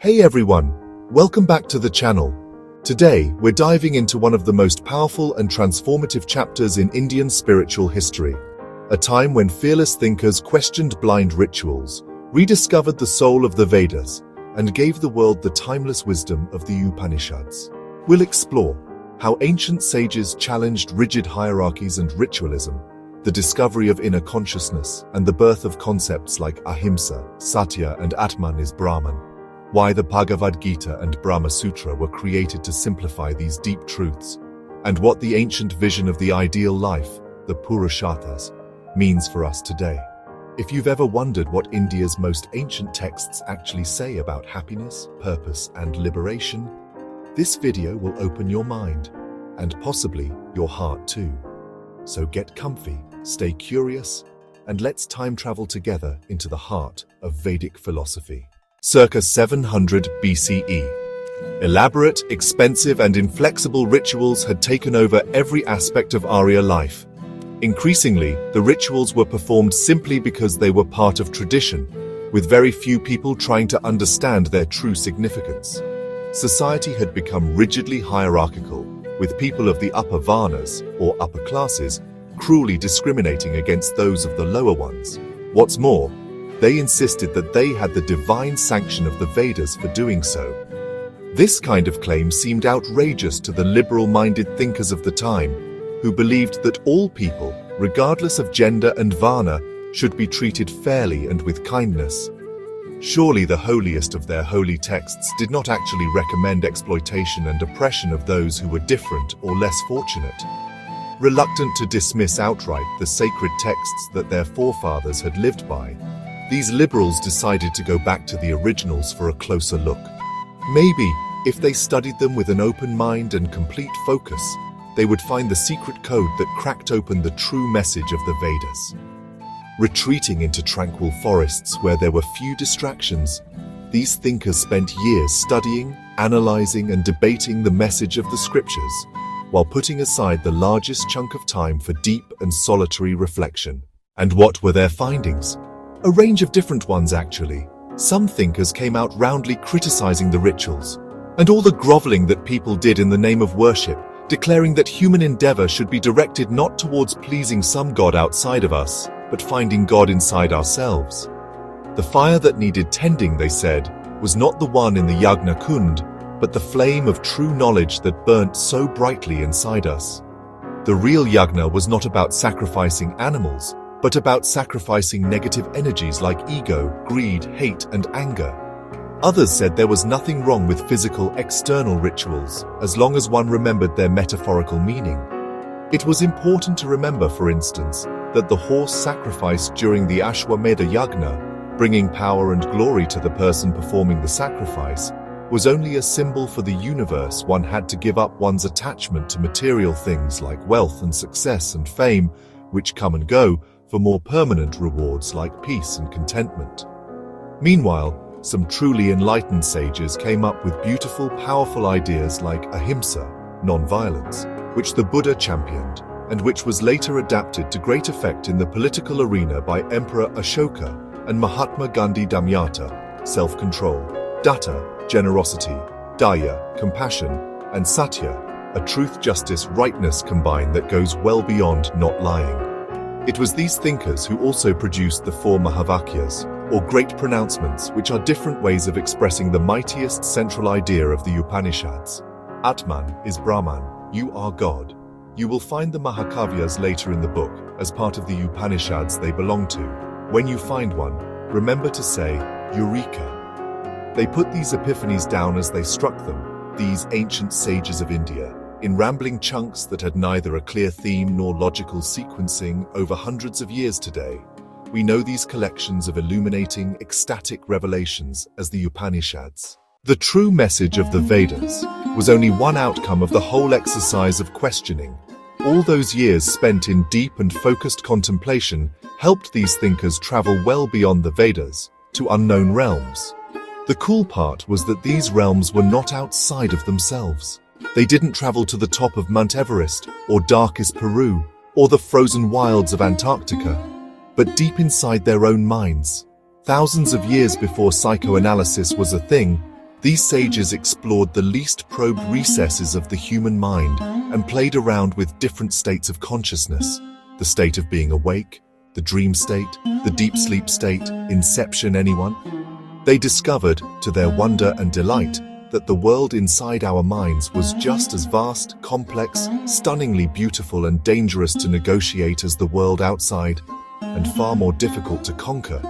Hey everyone, welcome back to the channel. Today, we're diving into one of the most powerful and transformative chapters in Indian spiritual history, a time when fearless thinkers questioned blind rituals, rediscovered the soul of the Vedas, and gave the world the timeless wisdom of the Upanishads. We'll explore how ancient sages challenged rigid hierarchies and ritualism, the discovery of inner consciousness, and the birth of concepts like Ahimsa, Satya, and Atman is Brahman. Why the Bhagavad Gita and Brahma Sutra were created to simplify these deep truths, and what the ancient vision of the ideal life, the Purusharthas, means for us today. If you've ever wondered what India's most ancient texts actually say about happiness, purpose, and liberation, this video will open your mind, and possibly your heart too. So get comfy, stay curious, and let's time travel together into the heart of Vedic philosophy. Circa 700 BCE. Elaborate, expensive, and inflexible rituals had taken over every aspect of Arya life. Increasingly, the rituals were performed simply because they were part of tradition, with very few people trying to understand their true significance. Society had become rigidly hierarchical, with people of the upper varnas, or upper classes, cruelly discriminating against those of the lower ones. What's more, they insisted that they had the divine sanction of the Vedas for doing so. This kind of claim seemed outrageous to the liberal-minded thinkers of the time, who believed that all people, regardless of gender and varna, should be treated fairly and with kindness. Surely the holiest of their holy texts did not actually recommend exploitation and oppression of those who were different or less fortunate. Reluctant to dismiss outright the sacred texts that their forefathers had lived by, these liberals decided to go back to the originals for a closer look. Maybe, if they studied them with an open mind and complete focus, they would find the secret code that cracked open the true message of the Vedas. Retreating into tranquil forests where there were few distractions, these thinkers spent years studying, analyzing, and debating the message of the scriptures, while putting aside the largest chunk of time for deep and solitary reflection. And what were their findings? A range of different ones, actually. Some thinkers came out roundly criticizing the rituals, and all the groveling that people did in the name of worship, declaring that human endeavor should be directed not towards pleasing some god outside of us, but finding God inside ourselves. The fire that needed tending, they said, was not the one in the Yagna Kund, but the flame of true knowledge that burnt so brightly inside us. The real Yagna was not about sacrificing animals, but about sacrificing negative energies like ego, greed, hate, and anger. Others said there was nothing wrong with physical, external rituals, as long as one remembered their metaphorical meaning. It was important to remember, for instance, that the horse sacrificed during the Ashwamedha Yagna, bringing power and glory to the person performing the sacrifice, was only a symbol for the universe. One had to give up one's attachment to material things like wealth and success and fame, which come and go, for more permanent rewards like peace and contentment. Meanwhile, some truly enlightened sages came up with beautiful, powerful ideas like ahimsa, non-violence, which the Buddha championed, and which was later adapted to great effect in the political arena by Emperor Ashoka and Mahatma Gandhi. Damyata, self-control; datta, generosity; daya, compassion; and satya, a truth, justice, rightness combined that goes well beyond not lying. It was these thinkers who also produced the four Mahavakyas, or great pronouncements, which are different ways of expressing the mightiest central idea of the Upanishads. Atman is Brahman, you are God. You will find the Mahakavyas later in the book, as part of the Upanishads they belong to. When you find one, remember to say, Eureka. They put these epiphanies down as they struck them, these ancient sages of India, in rambling chunks that had neither a clear theme nor logical sequencing. Over hundreds of years today, we know these collections of illuminating, ecstatic revelations as the Upanishads. The true message of the Vedas was only one outcome of the whole exercise of questioning. All those years spent in deep and focused contemplation helped these thinkers travel well beyond the Vedas, to unknown realms. The cool part was that these realms were not outside of themselves. They didn't travel to the top of Mount Everest, or darkest Peru, or the frozen wilds of Antarctica, but deep inside their own minds. Thousands of years before psychoanalysis was a thing, These sages explored the least probed recesses of the human mind and played around with different states of consciousness: the state of being awake, the dream state, the deep sleep state, inception. Anyone? They discovered, to their wonder and delight, that the world inside our minds was just as vast, complex, stunningly beautiful and dangerous to negotiate as the world outside, and far more difficult to conquer.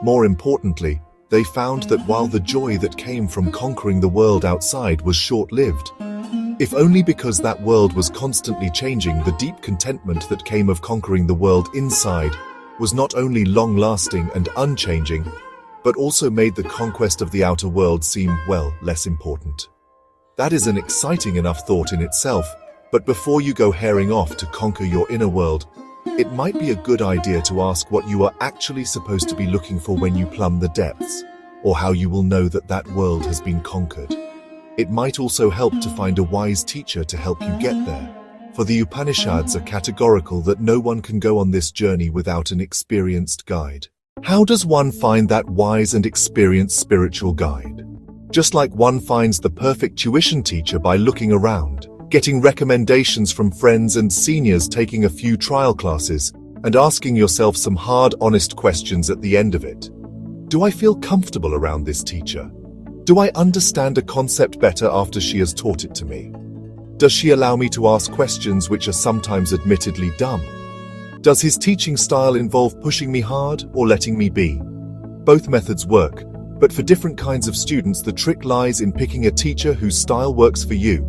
More importantly, they found that while the joy that came from conquering the world outside was short-lived, if only because that world was constantly changing, the deep contentment that came of conquering the world inside was not only long-lasting and unchanging, but also made the conquest of the outer world seem, well, less important. That is an exciting enough thought in itself, but before you go herring off to conquer your inner world, it might be a good idea to ask what you are actually supposed to be looking for when you plumb the depths, or how you will know that that world has been conquered. It might also help to find a wise teacher to help you get there, for the Upanishads are categorical that no one can go on this journey without an experienced guide. How does one find that wise and experienced spiritual guide? Just like one finds the perfect tuition teacher by looking around, getting recommendations from friends and seniors, taking a few trial classes, and asking yourself some hard, honest questions at the end of it. Do I feel comfortable around this teacher? Do I understand a concept better after she has taught it to me? Does she allow me to ask questions which are sometimes admittedly dumb? Does his teaching style involve pushing me hard or letting me be? Both methods work, but for different kinds of students, the trick lies in picking a teacher whose style works for you.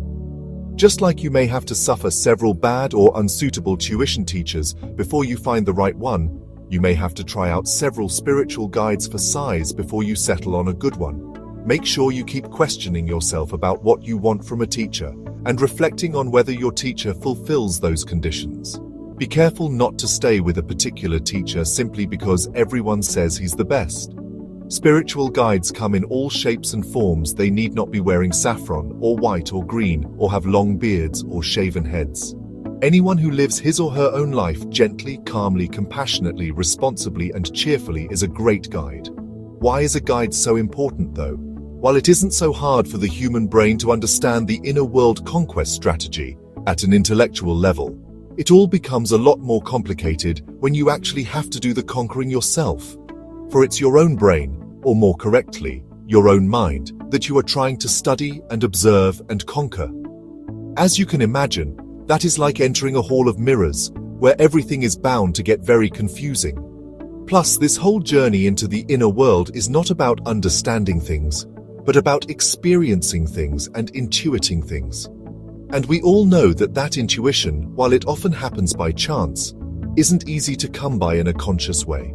Just like you may have to suffer several bad or unsuitable tuition teachers before you find the right one, you may have to try out several spiritual guides for size before you settle on a good one. Make sure you keep questioning yourself about what you want from a teacher and reflecting on whether your teacher fulfills those conditions. Be careful not to stay with a particular teacher simply because everyone says he's the best. Spiritual guides come in all shapes and forms. They need not be wearing saffron or white or green or have long beards or shaven heads. Anyone who lives his or her own life gently, calmly, compassionately, responsibly, and cheerfully is a great guide. Why is a guide so important, though? While it isn't so hard for the human brain to understand the inner world conquest strategy at an intellectual level, it all becomes a lot more complicated when you actually have to do the conquering yourself. For it's your own brain, or more correctly, your own mind, that you are trying to study and observe and conquer. As you can imagine, that is like entering a hall of mirrors, where everything is bound to get very confusing. Plus, this whole journey into the inner world is not about understanding things, but about experiencing things and intuiting things. And we all know that intuition, while it often happens by chance, isn't easy to come by in a conscious way.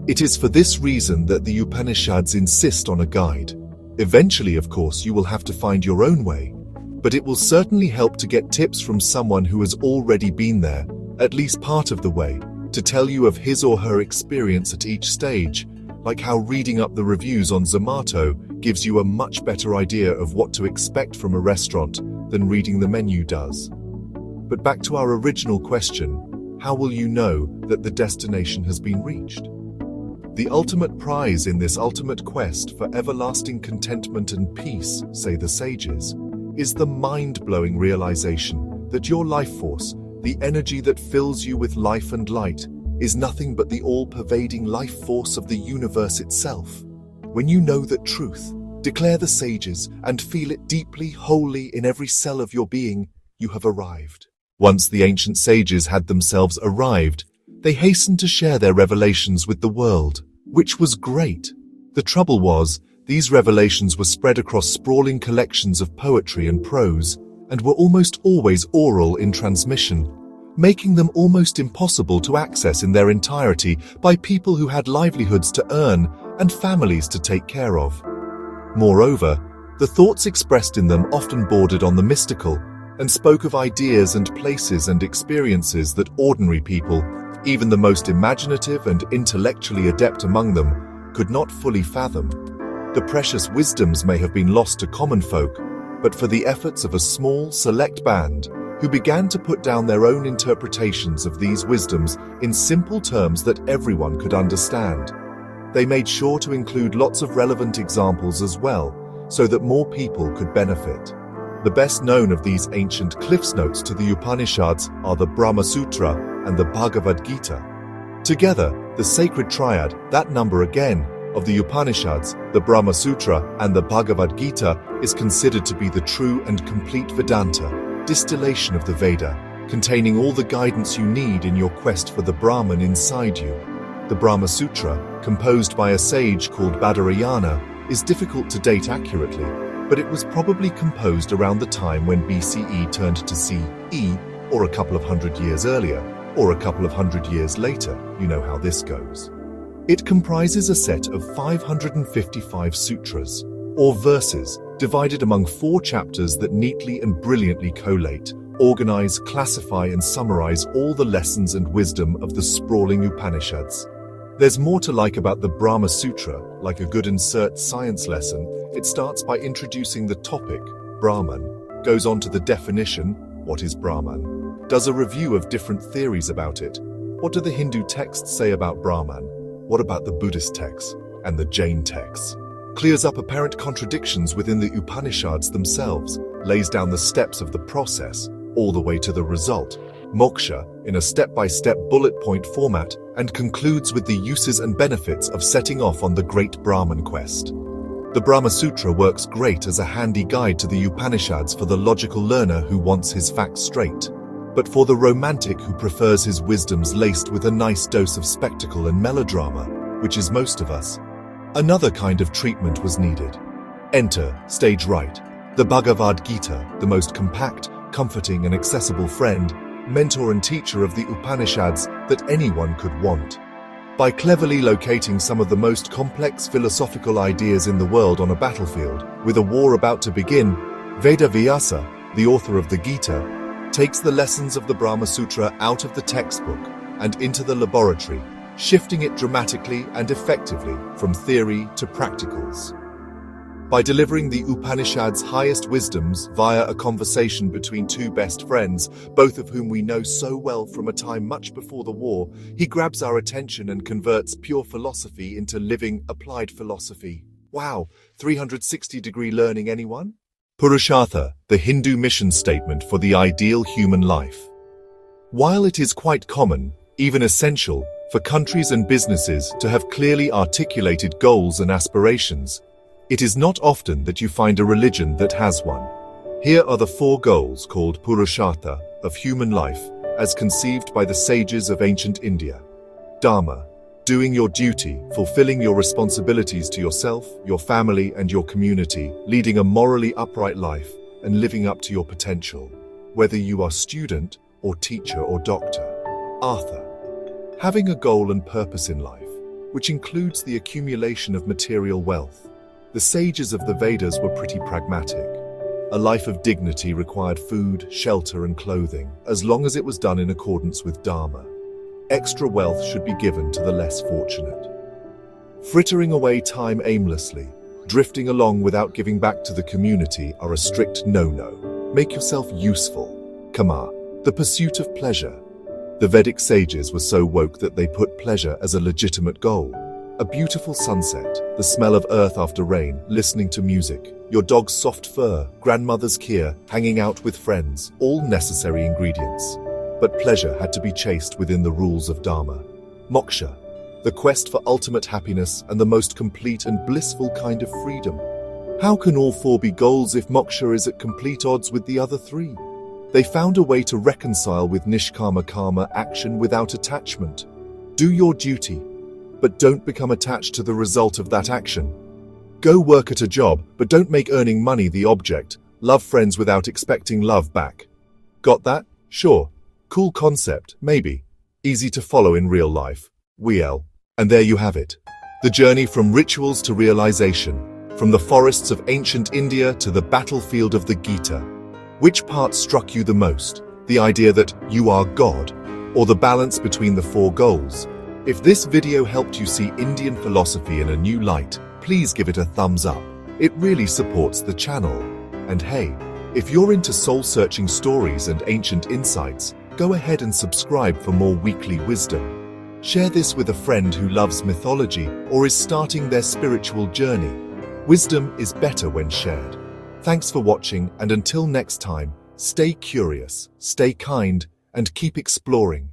It is for this reason that the Upanishads insist on a guide. Eventually, of course, you will have to find your own way, but it will certainly help to get tips from someone who has already been there, at least part of the way, to tell you of his or her experience at each stage, like how reading up the reviews on Zomato gives you a much better idea of what to expect from a restaurant than reading the menu does. But back to our original question, how will you know that the destination has been reached? The ultimate prize in this ultimate quest for everlasting contentment and peace, say the sages, is the mind-blowing realization that your life force, the energy that fills you with life and light, is nothing but the all-pervading life force of the universe itself. When you know that truth, declare the sages, and feel it deeply, wholly in every cell of your being, you have arrived. Once the ancient sages had themselves arrived, they hastened to share their revelations with the world, which was great. The trouble was, these revelations were spread across sprawling collections of poetry and prose, and were almost always oral in transmission, making them almost impossible to access in their entirety by people who had livelihoods to earn and families to take care of. Moreover, the thoughts expressed in them often bordered on the mystical and spoke of ideas and places and experiences that ordinary people, even the most imaginative and intellectually adept among them, could not fully fathom. The precious wisdoms may have been lost to common folk, but for the efforts of a small, select band who began to put down their own interpretations of these wisdoms in simple terms that everyone could understand. They made sure to include lots of relevant examples as well, so that more people could benefit. The best known of these ancient cliffs notes to the Upanishads are the Brahma Sutra and the Bhagavad Gita. Together, the sacred triad, that number again, of the Upanishads, the Brahma Sutra and the Bhagavad Gita is considered to be the true and complete Vedanta, distillation of the Veda, containing all the guidance you need in your quest for the Brahman inside you. The Brahma Sutra, composed by a sage called Badarayana, is difficult to date accurately, but it was probably composed around the time when BCE turned to CE, or a couple of hundred years earlier, or a couple of hundred years later. You know how this goes. It comprises a set of 555 sutras, or verses, divided among 4 chapters that neatly and brilliantly collate, organize, classify, and summarize all the lessons and wisdom of the sprawling Upanishads. There's more to like about the Brahma Sutra. Like a good insert science lesson, it starts by introducing the topic, Brahman, goes on to the definition, what is Brahman, does a review of different theories about it. What do the Hindu texts say about Brahman? What about the Buddhist texts and the Jain texts? Clears up apparent contradictions within the Upanishads themselves, lays down the steps of the process, all the way to the result, moksha, in a step-by-step bullet point format, and concludes with the uses and benefits of setting off on the great Brahman quest. The Brahma Sutra works great as a handy guide to the Upanishads for the logical learner who wants his facts straight, but for the romantic who prefers his wisdoms laced with a nice dose of spectacle and melodrama, which is most of us, another kind of treatment was needed. Enter, stage right, the Bhagavad Gita, the most compact, comforting and accessible friend, mentor and teacher of the Upanishads that anyone could want. By cleverly locating some of the most complex philosophical ideas in the world on a battlefield, with a war about to begin, Veda Vyasa, the author of the Gita, takes the lessons of the Brahma Sutra out of the textbook and into the laboratory, shifting it dramatically and effectively from theory to practicals. By delivering the Upanishads' highest wisdoms via a conversation between 2 best friends, both of whom we know so well from a time much before the war, he grabs our attention and converts pure philosophy into living, applied philosophy. Wow, 360-degree learning, anyone? Purushartha, the Hindu mission statement for the ideal human life. While it is quite common, even essential, for countries and businesses to have clearly articulated goals and aspirations, it is not often that you find a religion that has one. Here are the 4 goals called Purushartha of human life, as conceived by the sages of ancient India. Dharma, doing your duty, fulfilling your responsibilities to yourself, your family, and your community, leading a morally upright life, and living up to your potential, whether you are student or teacher or doctor. Artha, having a goal and purpose in life, which includes the accumulation of material wealth. The sages of the Vedas were pretty pragmatic. A life of dignity required food, shelter, and clothing, as long as it was done in accordance with Dharma. Extra wealth should be given to the less fortunate. Frittering away time aimlessly, drifting along without giving back to the community are a strict no-no. Make yourself useful. Kama, the pursuit of pleasure. The Vedic sages were so woke that they put pleasure as a legitimate goal. A beautiful sunset, the smell of earth after rain, listening to music, your dog's soft fur, grandmother's kheer, hanging out with friends, all necessary ingredients. But pleasure had to be chased within the rules of Dharma. Moksha, the quest for ultimate happiness and the most complete and blissful kind of freedom. How can all 4 be goals if moksha is at complete odds with the other 3? They found a way to reconcile with nishkama karma, action without attachment. Do your duty, but don't become attached to the result of that action. Go work at a job, but don't make earning money the object. Love friends without expecting love back. Got that? Sure. Cool concept, maybe. Easy to follow in real life. WL. And there you have it. The journey from rituals to realization, from the forests of ancient India to the battlefield of the Gita. Which part struck you the most? The idea that you are God, or the balance between the 4 goals? If this video helped you see Indian philosophy in a new light, please give it a thumbs up. It really supports the channel. And hey, if you're into soul-searching stories and ancient insights, go ahead and subscribe for more weekly wisdom. Share this with a friend who loves mythology or is starting their spiritual journey. Wisdom is better when shared. Thanks for watching, and until next time, stay curious, stay kind, and keep exploring.